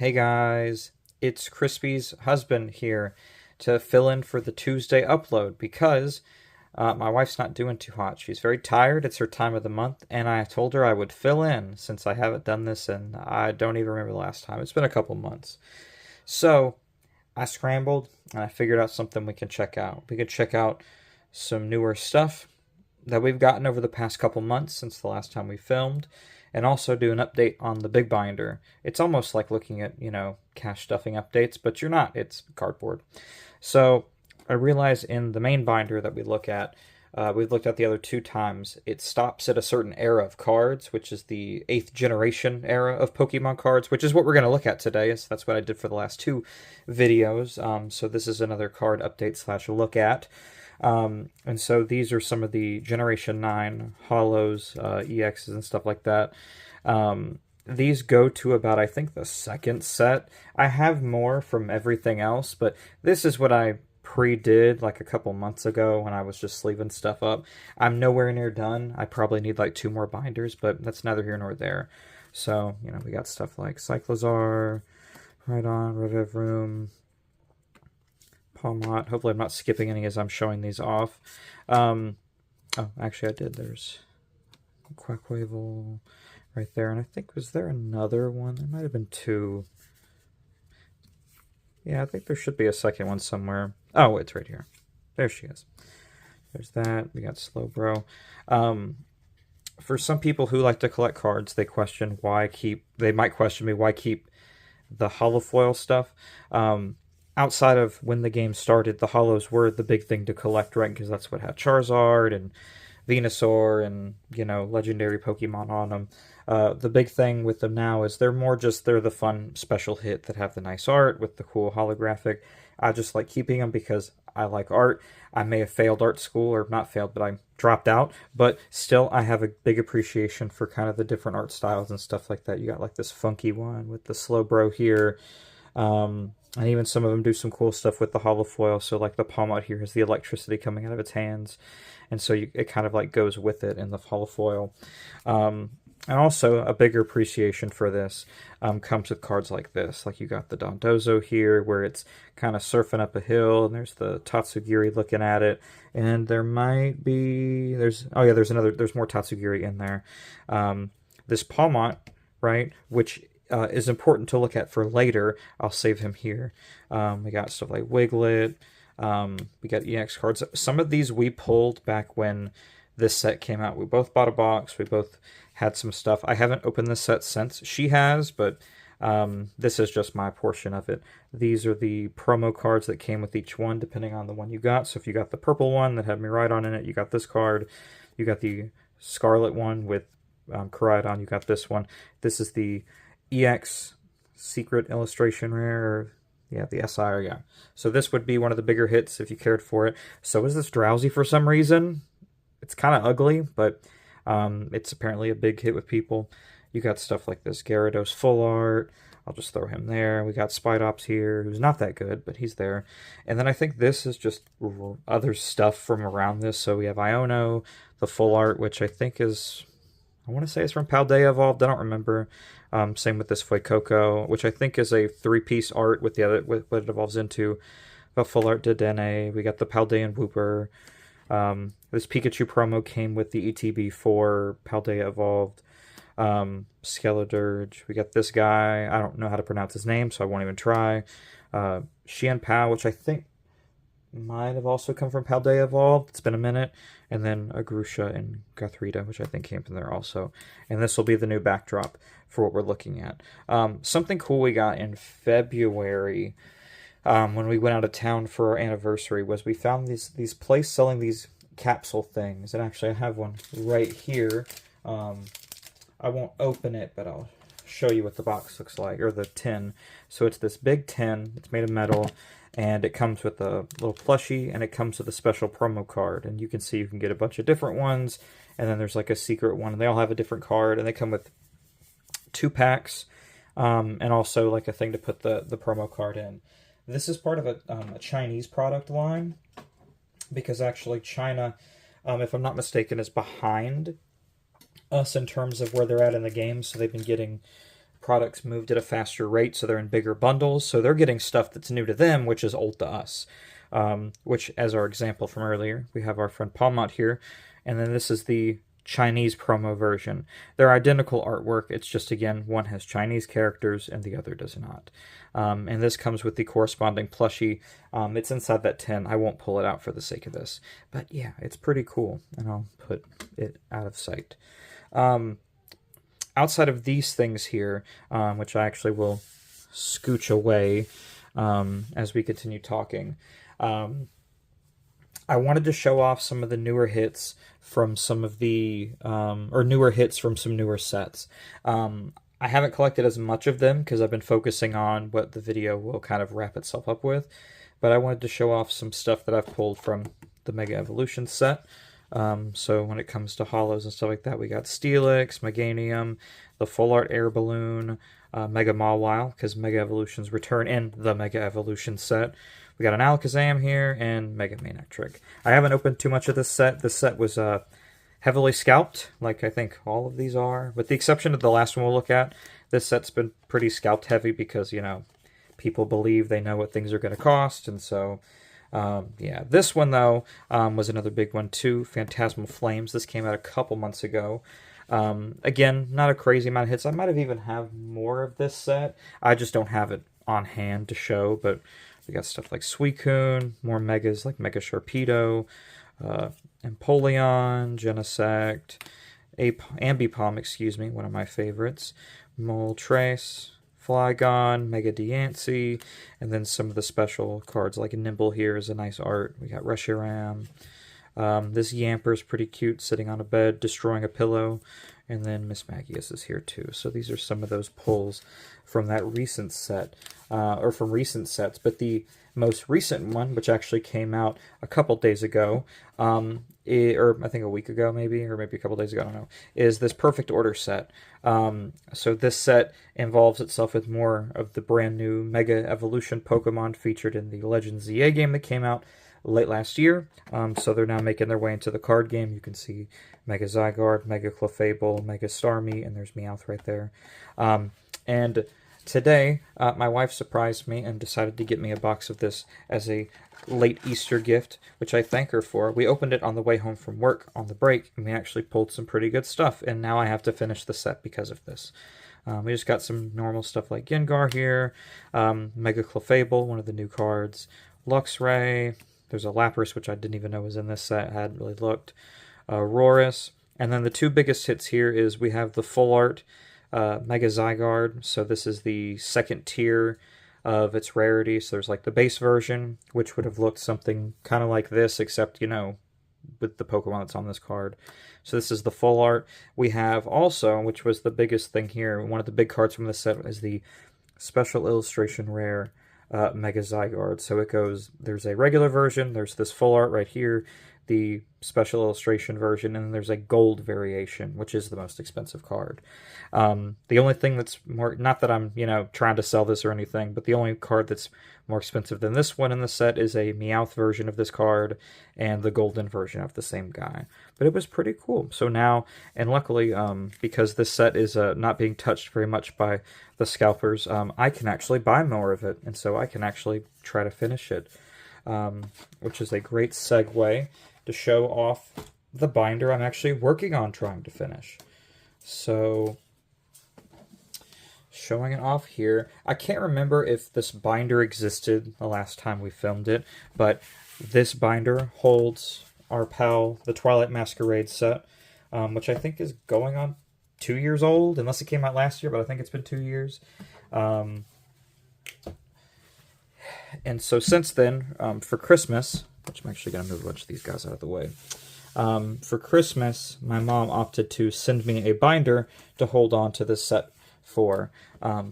Hey guys, it's Crispy's husband here to fill in for the Tuesday upload because my wife's not doing too hot. She's very tired. It's her time of the month, and I told her I would fill in since I haven't done this and I don't even remember the last time. It's been a couple months. So I scrambled and I figured out something we can check out. We could check out some newer stuff that we've gotten over the past couple months since the last time we filmed, and also do an update on the big binder. It's almost like looking at, cache stuffing updates, but you're not. It's cardboard. So I realize in the main binder that we've looked at the other two times, it stops at a certain era of cards, which is the 8th generation era of Pokemon cards, which is what we're going to look at today. So that's what I did for the last two videos. So this is another card update slash look at. And so these are some of the Generation 9 Hollows, EXs, and stuff like that. These go to about, I think, the second set. I have more from everything else, but this is what I pre-did like a couple months ago when I was just sleeving stuff up. I'm nowhere near done. I probably need like 2 more binders, but that's neither here nor there. So, we got stuff like Cyclizar, Rhydon, Revivroom, Palmot. Hopefully I'm not skipping any as I'm showing these off. Oh, actually I did. There's Quackwavel right there. And I think, was there another one? There might have been 2. Yeah, I think there should be a second one somewhere. Oh, it's right here. There she is. There's that. We got Slowbro. For some people who like to collect cards, they might question me why keep the holofoil stuff. Outside of when the game started, the Hollows were the big thing to collect, right? Because that's what had Charizard and Venusaur and, legendary Pokemon on them. The big thing with them now is they're the fun special hit that have the nice art with the cool holographic. I just like keeping them because I like art. I may have failed art school, or not failed, but I dropped out. But still, I have a big appreciation for kind of the different art styles and stuff like that. You got like this funky one with the Slowbro here. And even some of them do some cool stuff with the holofoil. So like the Palmot here has the electricity coming out of its hands. And so it kind of like goes with it in the holofoil. And also a bigger appreciation for this comes with cards like this. Like you got the Dondozo here where it's kind of surfing up a hill. And there's the Tatsugiri looking at it. And there's more Tatsugiri in there. This Palmot, right, which is important to look at for later. I'll save him here. We got stuff like Wiglet. We got EX cards. Some of these we pulled back when this set came out. We both bought a box. We both had some stuff. I haven't opened this set since. She has, but this is just my portion of it. These are the promo cards that came with each one, depending on the one you got. So if you got the purple one that had Miraidon in it, you got this card. You got the scarlet one with Koraidon, you got this one. This is the EX Secret Illustration Rare, the SI, yeah. So this would be one of the bigger hits if you cared for it. So is this Drowsy for some reason. It's kind of ugly, but it's apparently a big hit with people. You got stuff like this Gyarados full art. I'll just throw him there. We got Spidops here, who's not that good, but he's there. And then I think this is just other stuff from around this. So we have Iono, the full art, which I think is, I want to say it's from Paldea Evolved. I don't remember. Same with this Fuecoco, which I think is a 3-piece art with what it evolves into. The full art Dedenne. We got the Paldean Wooper. This Pikachu promo came with the ETB for Paldea Evolved. Skeledirge. We got this guy. I don't know how to pronounce his name, so I won't even try. Xian Pao, which I think might have also come from Paldea Evolved. It's been a minute. And then Agrusha and Gothrita, which I think came from there also. And this will be the new backdrop for what we're looking at. Something cool we got in February when we went out of town for our anniversary was we found these place selling these capsule things. And actually I have one right here. I won't open it, but I'll show you what the box looks like, or the tin. So it's this big tin. It's made of metal. And it comes with a little plushie, and it comes with a special promo card. And you can see you can get a bunch of different ones, and then there's like a secret one, and they all have a different card, and they come with 2 packs, and also like a thing to put the promo card in. This is part of a Chinese product line, because actually China, if I'm not mistaken, is behind us in terms of where they're at in the game, so they've been getting products moved at a faster rate, so they're in bigger bundles. So they're getting stuff that's new to them, which is old to us. Which, as our example from earlier, we have our friend Palmont here, and then this is the Chinese promo version. They're identical artwork. It's just, again, one has Chinese characters and the other does not. And this comes with the corresponding plushie. It's inside that tin. I won't pull it out for the sake of this. But yeah, it's pretty cool. And I'll put it out of sight. Outside of these things here, which I actually will scooch away as we continue talking, I wanted to show off some of the newer hits from some of the, or newer hits from some newer sets. I haven't collected as much of them because I've been focusing on what the video will kind of wrap itself up with, but I wanted to show off some stuff that I've pulled from the Mega Evolution set. So when it comes to holos and stuff like that, we got Steelix, Meganium, the Full Art Air Balloon, Mega Mawile, because Mega Evolutions return in the Mega Evolution set. We got an Alakazam here, and Mega Manectric. I haven't opened too much of this set. This set was heavily scalped, like I think all of these are. With the exception of the last one we'll look at, this set's been pretty scalped heavy because, you know, people believe they know what things are going to cost, and so... yeah, this one, though, was another big one, too. Phantasmal Flames. This came out a couple months ago. Again, not a crazy amount of hits. I might have even have more of this set. I just don't have it on hand to show, but we got stuff like Suicune, more Megas like Mega Sharpedo, Empoleon, Genesect, Ambipom, excuse me, one of my favorites, Moltres, Flygon, Mega Diancie, and then some of the special cards like Nimble here is a nice art. We got Reshiram. This Yamper is pretty cute, sitting on a bed, destroying a pillow. And then Miss Magius is here too. So these are some of those pulls from that recent set, or from recent sets. But the most recent one, which actually came out a couple days ago, or I think a week ago maybe, or maybe a couple days ago, I don't know, is this Perfect Order set. So this set involves itself with more of the brand new Mega Evolution Pokemon featured in the Legends ZA game that came out late last year. So they're now making their way into the card game. You can see Mega Zygarde, Mega Clefable, Mega Starmie, and there's Meowth right there. And today, my wife surprised me and decided to get me a box of this as a late Easter gift, which I thank her for. We opened it on the way home from work on the break, and we actually pulled some pretty good stuff, and now I have to finish the set because of this. We just got some normal stuff like Gengar here, Mega Clefable, one of the new cards, Luxray, there's a Lapras, which I didn't even know was in this set, I hadn't really looked, Roris, and then the two biggest hits here is we have the Full Art Mega Zygarde, so this is the second tier of its rarity. So there's like the base version, which would have looked something kind of like this, except, you know, with the Pokemon that's on this card. So this is the Full Art. We have also, which was the biggest thing here, one of the big cards from this set is the Special Illustration Rare Mega Zygarde. So it goes, there's a regular version, there's this Full Art right here, the Special Illustration version, and then there's a gold variation, which is the most expensive card. The only thing that's more, not that I'm, you know, trying to sell this or anything, but the only card that's more expensive than this one in the set is a Meowth version of this card and the golden version of the same guy. But it was pretty cool. So now, and luckily, because this set is not being touched very much by the scalpers, I can actually buy more of it, and so I can actually try to finish it, which is a great segue to show off the binder I'm actually working on trying to finish. So, showing it off here. I can't remember if this binder existed the last time we filmed it, but this binder holds our pal, the Twilight Masquerade set, which I think is going on 2 years old, unless it came out last year, but I think it's been 2 years. And so since then, for Christmas, which I'm actually going to move a bunch of these guys out of the way. For Christmas, my mom opted to send me a binder to hold on to this set for.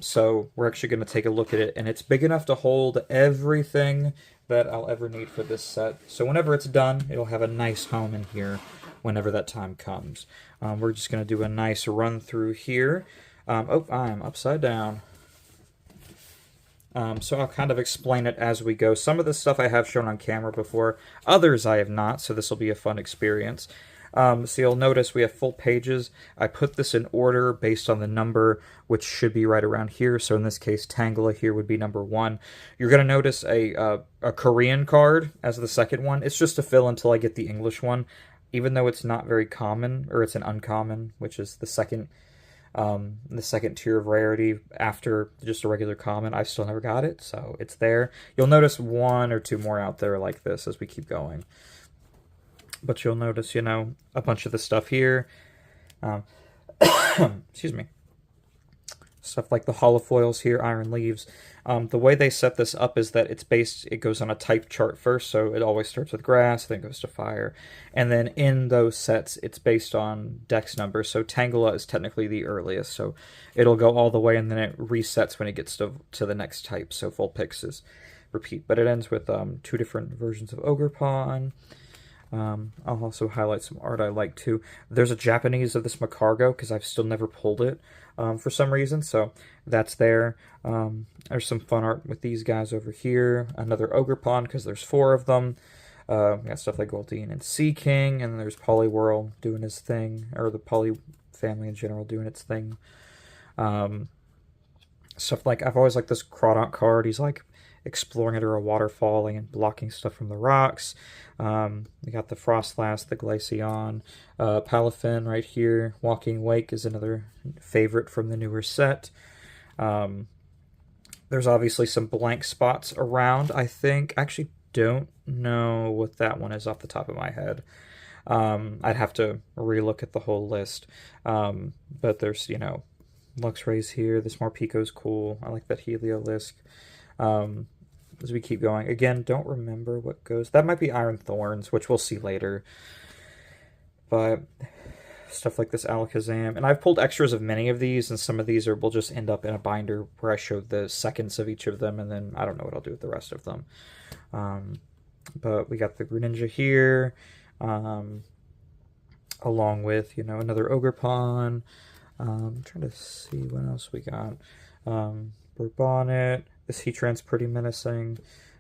So we're actually going to take a look at it, and it's big enough to hold everything that I'll ever need for this set. So whenever it's done, it'll have a nice home in here whenever that time comes. We're just going to do a nice run through here. Oh, I'm upside down. So I'll kind of explain it as we go. Some of the stuff I have shown on camera before, others I have not, so this will be a fun experience. So you'll notice we have full pages. I put this in order based on the number, which should be right around here. So in this case, Tangela here would be number 1. You're going to notice a Korean card as the second one. It's just to fill until I get the English one, even though it's not very common, or it's an uncommon, which is the second tier of rarity after just a regular common. I still never got it, so it's there. You'll notice 1 or 2 more out there like this as we keep going. But you'll notice, a bunch of the stuff here. Excuse me. Stuff like the holofoils here, iron leaves. The way they set this up is that it goes on a type chart first, so it always starts with grass, then goes to fire. And then in those sets, it's based on dex number. So Tangela is technically the earliest, so it'll go all the way, and then it resets when it gets to the next type. So full picks is repeat. But it ends with 2 different versions of Ogre Pawn. I'll also highlight some art I like too. There's a Japanese of this Macargo because I've still never pulled it for some reason, so that's there. There's some fun art with these guys over here. Another Ogre Pawn because there's 4 of them. We got stuff like Goldine and Sea King, and there's Poliwhirl doing his thing, or the Poly family in general doing its thing. Stuff like, I've always liked this Crawdont card. He's like exploring under a waterfall and blocking stuff from the rocks. We got the Frostlass, the Glaceon, Palafin right here. Walking Wake is another favorite from the newer set. There's obviously some blank spots around, I think. I actually don't know what that one is off the top of my head. I'd have to relook at the whole list. But there's, Luxray's here. This Morpico's cool. I like that Heliolisk. As we keep going. Again, don't remember what goes. That might be Iron Thorns, which we'll see later. But stuff like this Alakazam. And I've pulled extras of many of these, and some of these will just end up in a binder where I show the seconds of each of them, and then I don't know what I'll do with the rest of them. But we got the Greninja here, along with, another Ogre Pawn. I'm trying to see what else we got. Bourbonnet. This Heatran's pretty menacing.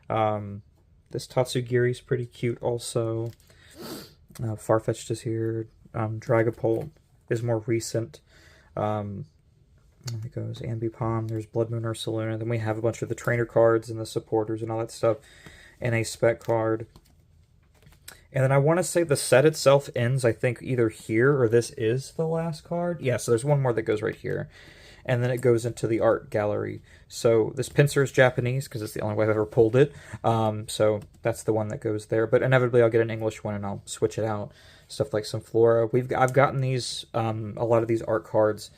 This Tatsugiri's pretty cute also. Farfetch'd is here. Dragapult is more recent. There goes Ambipom. There's Blood Moon Ursaluna. Then we have a bunch of the trainer cards and the supporters and all that stuff. And a spec card. And then I want to say the set itself ends, I think, either here or this is the last card. Yeah, so there's one more that goes right here. And then it goes into the art gallery. So this Pinsir is Japanese because it's the only way I've ever pulled it. So that's the one that goes there. But inevitably I'll get an English one and I'll switch it out. Stuff like some Flora. I've gotten these, a lot of these art cards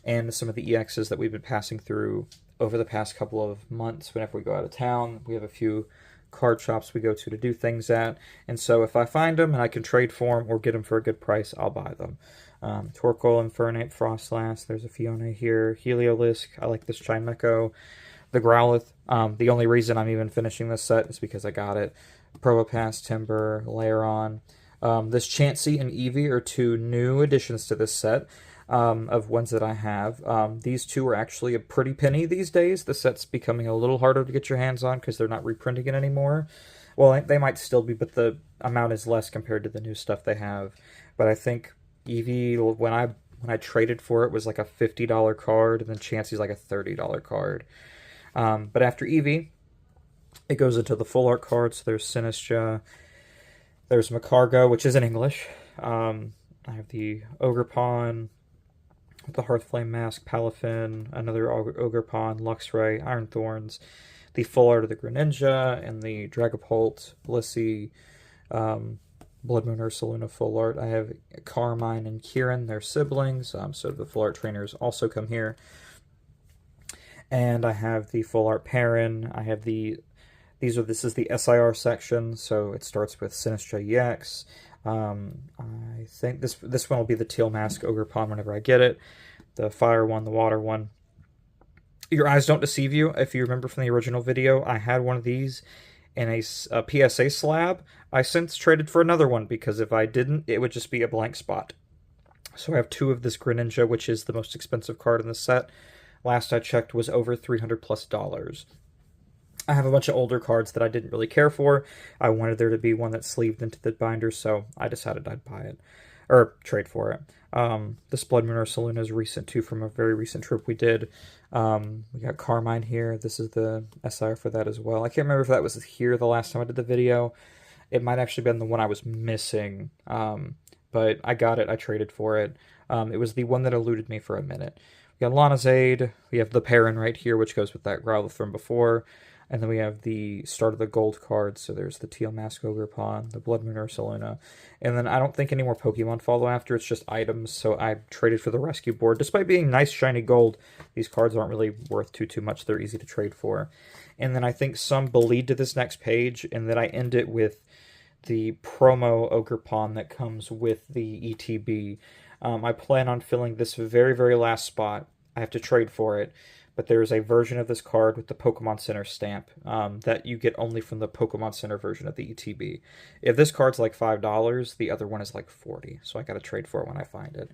and some of the EXs that we've been passing through over the past couple of months. Whenever we go out of town, we have a few card shops we go to do things at. And so if I find them and I can trade for them or get them for a good price, I'll buy them. Torkoal, Infernape, Frostlass. There's a Fiona here. Heliolisk. I like this Chimecho. The Growlithe. The only reason I'm even finishing this set is because I got it. Probopass, Timber, Lairon. This Chansey and Eevee are 2 new additions to this set of ones that I have. These 2 are actually a pretty penny these days. The set's becoming a little harder to get your hands on because they're not reprinting it anymore. Well, they might still be, but the amount is less compared to the new stuff they have. But I think Eevee, when I traded for it, was like a $50 card, and then Chansey's like a $30 card. But after Eevee, it goes into the full art cards. So there's Sinistcha, there's Macargo, which is in English. I have the Ogre Pawn, the Hearthflame Mask, Palafin, another Ogre Pawn, Luxray, Iron Thorns, the full art of the Greninja, and the Dragapult, Blissey, Blood Moon Ursaluna full art. I have Carmine and Kieran, their siblings, so the full art trainers also come here. And I have the full art Perrin. I have this is the SIR section, so it starts with Sinistcha EX. I think this one will be the Teal Mask Ogre Pawn whenever I get it. The fire one, the water one. Your eyes don't deceive you. If you remember from the original video, I had one of these in a PSA slab. I since traded for another one because if I didn't, it would just be a blank spot. So I have 2 of this Greninja, which is the most expensive card in the set. Last I checked was over $300+. I have a bunch of older cards that I didn't really care for. I wanted there to be one that sleeved into the binder, so I decided I'd buy it. or trade for it. This Blood Moon Ursaluna is recent too, from a very recent trip we did. We got Carmine here. This is the SIR for that as well. I can't remember if that was here the last time I did the video. It might actually been the one I was missing, but I got it. I traded for it. It was the one that eluded me for a minute. We got Lana's Aid. We have the Perrin right here, which goes with that Growlithe from before. And then we have the start of the gold cards. So there's the Teal Mask Ogerpon, the Blood Moon Ursaluna. And then I don't think any more Pokemon follow after. It's just items. So I traded for the rescue board. Despite being nice, shiny gold, these cards aren't really worth too much. They're easy to trade for. And then I think some bleed to this next page. And then I end it with the promo Ogerpon that comes with the ETB. I plan on filling this very last spot. I have to trade for it. But there is a version of this card with the Pokemon Center stamp that you get only from the Pokemon Center version of the ETB. If this card's like $5, the other one is like $40, so I gotta trade for it when I find it.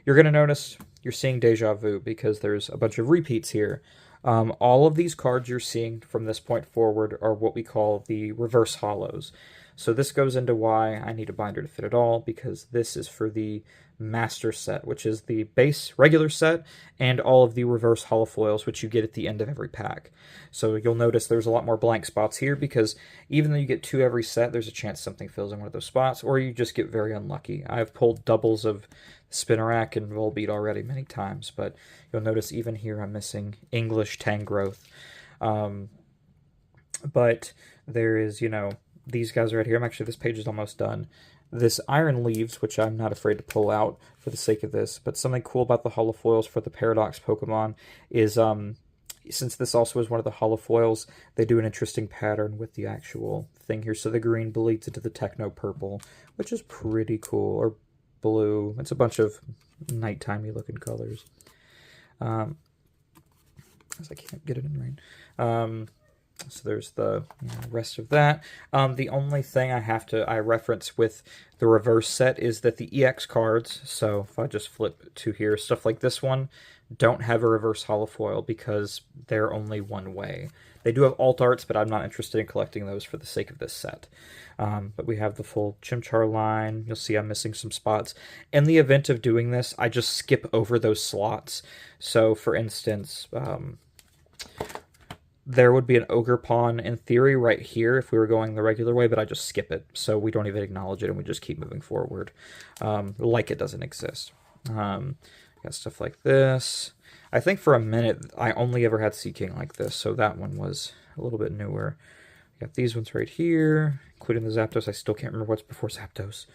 You're gonna notice you're seeing Deja Vu because there's a bunch of repeats here. All of these cards you're seeing from this point forward are what we call the reverse hollows. So this goes into why I need a binder to fit it all, because this is for the master set, which is the base regular set and all of the reverse holofoils, which you get at the end of every pack. So you'll notice there's a lot more blank spots here, because even though you get 2 every set, there's a chance something fills in one of those spots, or you just get very unlucky. I've pulled doubles of Spinarak and Volbeat already many times, but you'll notice even here I'm missing English Tangrowth. But there is, these guys right here. This page is almost done. This Iron Leaves, which I'm not afraid to pull out for the sake of this, but something cool about the holofoils for the Paradox Pokemon is, since this also is one of the holofoils, they do an interesting pattern with the actual thing here. So the green bleeds into the Techno Purple, which is pretty cool, or blue. It's a bunch of nightimey looking colors. As I can't get it in rain. So there's the rest of that. The only thing I reference with the reverse set is that the EX cards, so if I just flip to here, stuff like this one, don't have a reverse holofoil because they're only one way. They do have alt arts, but I'm not interested in collecting those for the sake of this set. But we have the full Chimchar line. You'll see I'm missing some spots. In the event of doing this, I just skip over those slots. So, for instance, there would be an Ogerpon in theory right here if we were going the regular way, but I just skip it. So we don't even acknowledge it and we just keep moving forward like it doesn't exist. Got stuff like this. I think for a minute I only ever had Seaking like this, so that one was a little bit newer. Got these ones right here, including the Zapdos. I still can't remember what's before Zapdos.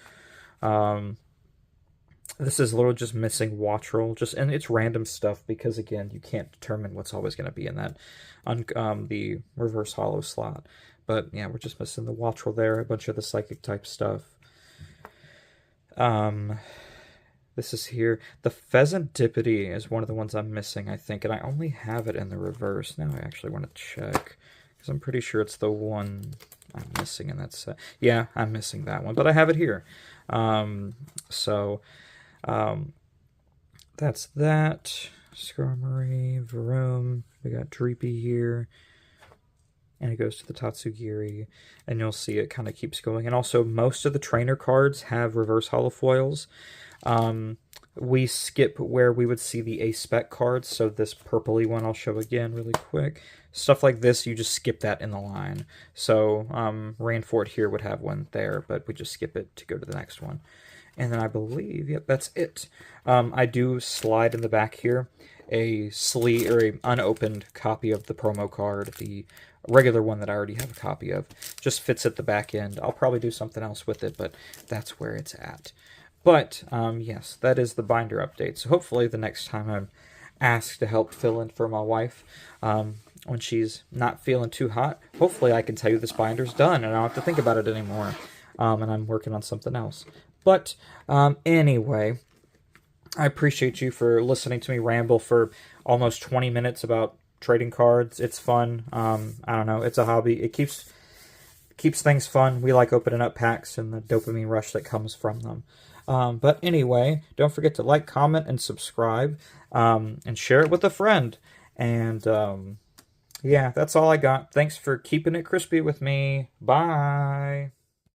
This is literally just missing Wattrel, and it's random stuff because, again, you can't determine what's always going to be in that the reverse hollow slot. But, yeah, we're just missing the Wattrel there, a bunch of the Psychic type stuff. This is here. The Pheasantipity is one of the ones I'm missing, I think, and I only have it in the reverse. Now I actually want to check, because I'm pretty sure it's the one I'm missing in that set. Yeah, I'm missing that one, but I have it here. That's that. Skarmory, Varoom. We got Dreepy here. And it goes to the Tatsugiri. And you'll see it kind of keeps going. And also, most of the trainer cards have reverse holofoils. We skip where we would see the A-Spec cards. So this purpley one I'll show again really quick. Stuff like this, you just skip that in the line. So Rainfort here would have one there, but we just skip it to go to the next one. And then I believe, yep, that's it. I do slide in the back here a unopened copy of the promo card, the regular one that I already have a copy of. Just fits at the back end. I'll probably do something else with it, but that's where it's at. But, yes, that is the binder update. So hopefully the next time I'm asked to help fill in for my wife, when she's not feeling too hot, hopefully I can tell you this binder's done and I don't have to think about it anymore. And I'm working on something else. But anyway, I appreciate you for listening to me ramble for almost 20 minutes about trading cards. It's fun. I don't know. It's a hobby. It keeps things fun. We like opening up packs and the dopamine rush that comes from them. But anyway, don't forget to like, comment, and subscribe, and share it with a friend. And yeah, that's all I got. Thanks for keeping it crispy with me. Bye.